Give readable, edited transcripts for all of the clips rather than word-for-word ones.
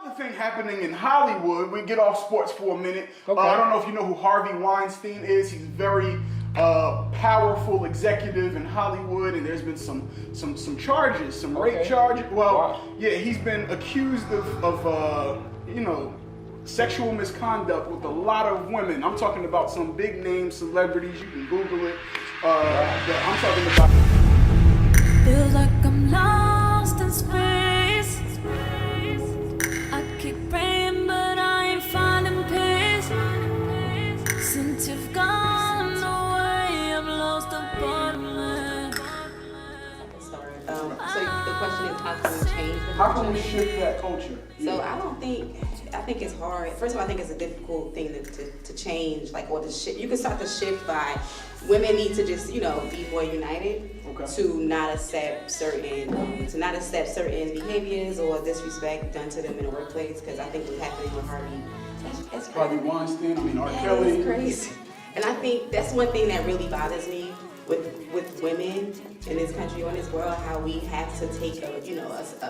Another thing happening in Hollywood, we get off sports for a minute. Okay. I don't know if you know who Harvey Weinstein is. He's a very powerful executive in Hollywood, and there's been some charges, some rape charges. Well, wow. Yeah, he's been accused of sexual misconduct with a lot of women. I'm talking about some big name celebrities. You can Google it. I'm talking about. Feels like I'm lost in space. I keep praying, but I ain't finding peace. Since you've gone away, I've lost a part of me. So the question is, how can we change the culture? How can we shift that culture? So I think it's hard. First of all, I think it's a difficult thing to change, or to shift. You can start the shift by women need to just, be more united to not accept certain behaviors or disrespect done to them in the workplace. Because I think what's happening with Harvey, that's Harvey Weinstein, R. Kelly. That's crazy. And I think that's one thing that really bothers me with women in this country or in this world, how we have to take a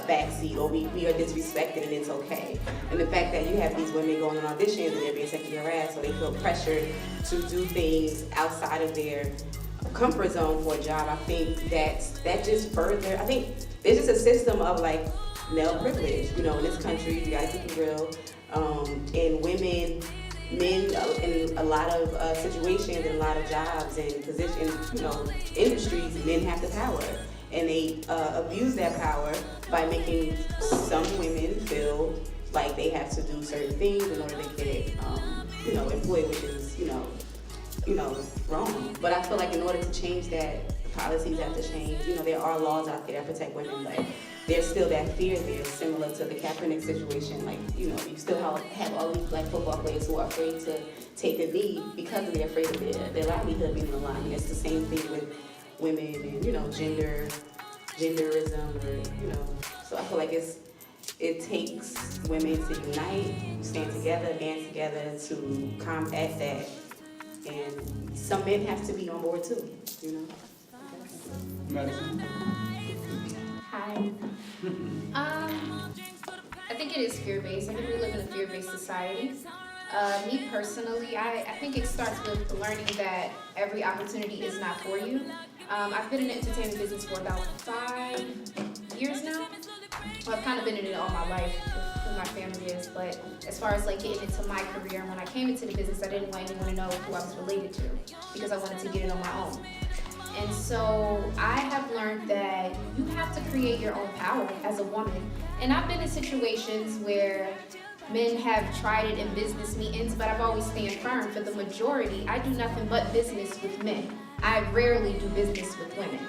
backseat, or we are disrespected and it's okay. And the fact that you have these women going on auditions and they're being sexually harassed, so they feel pressured to do things outside of their comfort zone for a job, I think that just further, I think there's just a system of male privilege, in this country. You gotta keep it real. And men in a lot of situations and a lot of jobs and positions, industries, men have the power. And they abuse that power by making some women feel like they have to do certain things in order to get, employed, which is, wrong. But I feel like in order to change that, the policies have to change. There are laws out there that protect women, but there's still that fear there, similar to the Kaepernick situation. You still have all these black football players who are afraid to take a knee because they're afraid of their livelihood being on the line. And it's the same thing with women and, genderism, or, so I feel like it takes women to unite, stand together, band together to combat that. And some men have to be on board too, Medicine. Hi. I think it is fear-based. I think we live in a fear-based society. Me personally, I think it starts with learning that every opportunity is not for you. I've been in the entertainment business for about 5 years now. Well, I've kind of been in it all my life with who my family is, but as far as getting into my career, when I came into the business, I didn't want anyone to know who I was related to because I wanted to get it on my own. And so I have learned that you have to create your own power as a woman. And I've been in situations where men have tried it in business meetings, but I've always stayed firm. For the majority, I do nothing but business with men. I rarely do business with women.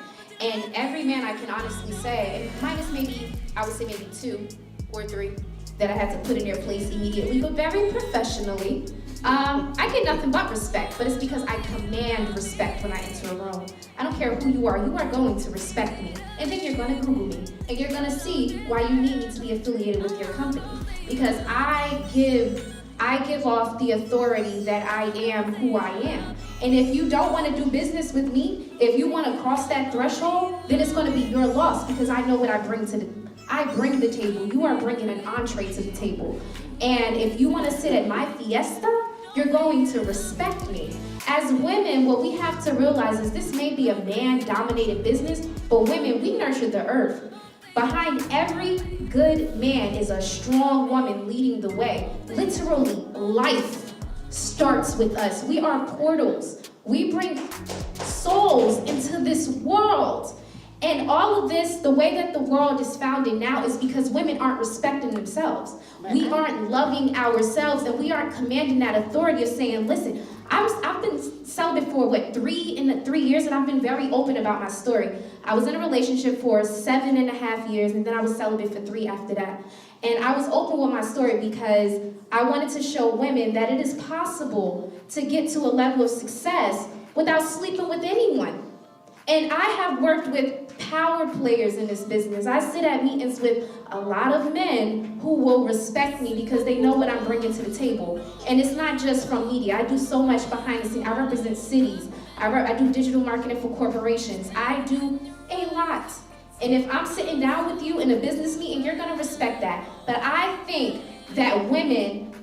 And every man I can honestly say, and minus maybe, I would say maybe 2 or 3 that I had to put in their place immediately, but very professionally, I get nothing but respect, but it's because I command respect when I enter a room. I don't care who you are going to respect me. And then you're gonna Google me, and you're gonna see why you need me to be affiliated with your company. Because I give off the authority that I am who I am. And if you don't wanna do business with me, if you wanna cross that threshold, then it's gonna be your loss, because I know what I bring to the table. You are bringing an entree to the table. And if you wanna sit at my fiesta, you're going to respect me. As women, what we have to realize is this may be a man-dominated business, but women, we nurture the earth. Behind every good man is a strong woman leading the way. Literally, life starts with us. We are portals. We bring souls into this world. And all of this, the way that the world is founded now is because women aren't respecting themselves. We aren't loving ourselves, and we aren't commanding that authority of saying, listen, I've been celibate for 3 years, and I've been very open about my story. I was in a relationship for 7.5 years, and then I was celibate for 3 after that. And I was open with my story because I wanted to show women that it is possible to get to a level of success without sleeping with anyone. And I have worked with power players in this business. I sit at meetings with a lot of men who will respect me because they know what I'm bringing to the table. And it's not just from media. I do so much behind the scenes. I represent cities. I do digital marketing for corporations. I do a lot. And if I'm sitting down with you in a business meeting, you're gonna respect that. But I think that women,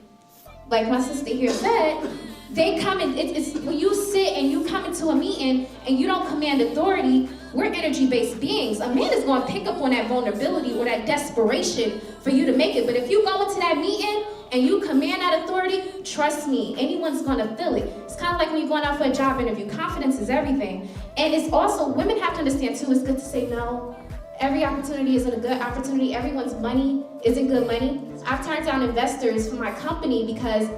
like my sister here said, they come in, it's when you sit and you come into a meeting and you don't command authority, we're energy-based beings. A man is going to pick up on that vulnerability or that desperation for you to make it. But if you go into that meeting and you command that authority, trust me, anyone's going to feel it. It's kind of like when you're going out for a job interview. Confidence is everything. And it's also, women have to understand too, it's good to say no. Every opportunity isn't a good opportunity. Everyone's money isn't good money. I've turned down investors for my company because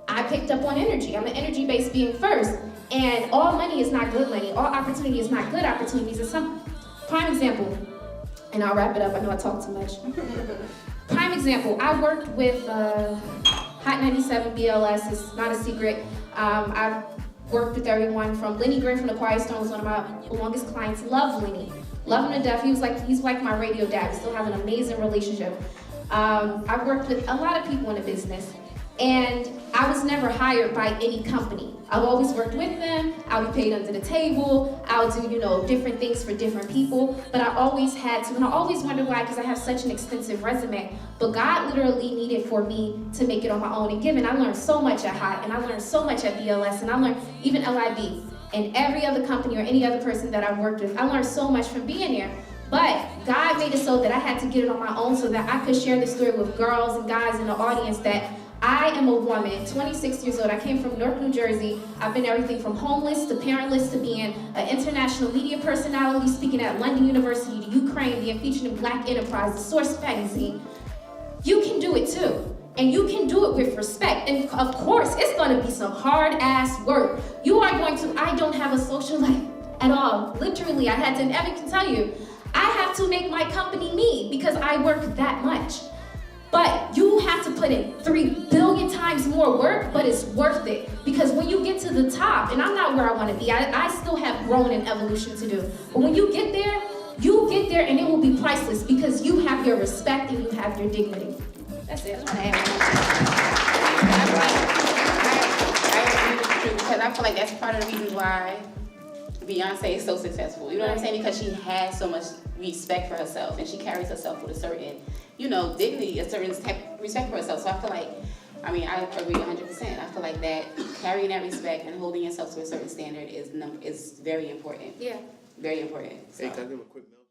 I picked up on energy. I'm an energy-based being first. And all money is not good money. All opportunity is not good opportunities. It's some prime example, and I'll wrap it up. I know I talk too much. Prime example, I worked with Hot 97 BLS. It's not a secret. I've worked with everyone from Lenny Green from the Quiet Storm, was one of my longest clients. Love Lenny. Love him to death. He's like my radio dad. We still have an amazing relationship. I've worked with a lot of people in the business. And I was never hired by any company. I've always worked with them. I'll be paid under the table. I'll do, different things for different people. But I always had to, and I always wondered why, because I have such an extensive resume. But God literally needed for me to make it on my own. And given, I learned so much at HOT, and I learned so much at BLS, and I learned even LIB, and every other company or any other person that I've worked with. I learned so much from being there. But God made it so that I had to get it on my own so that I could share this story with girls and guys in the audience that I am a woman, 26 years old. I came from Newark, New Jersey. I've been everything from homeless to parentless to being an international media personality, speaking at London University, to Ukraine, being featured in Black Enterprise, The Source magazine. You can do it too. And you can do it with respect. And of course, it's gonna be some hard ass work. You are going to, I don't have a social life at all. Literally, I had to, and Evan can tell you, I have to make my company me because I work that much. But you have to put in 3 billion times more work, but it's worth it. Because when you get to the top, and I'm not where I want to be, I still have growth and evolution to do. But when you get there and it will be priceless because you have your respect and you have your dignity. That's it. I agree with you because I feel like that's part of the reason why Beyonce is so successful. You know what I'm saying? Because she has so much respect for herself and she carries herself with a certain, dignity, a certain respect for herself. So I feel like, I agree 100%. I feel like that carrying that respect and holding yourself to a certain standard is very important. Yeah. Very important. So. Hey, can I give a quick note?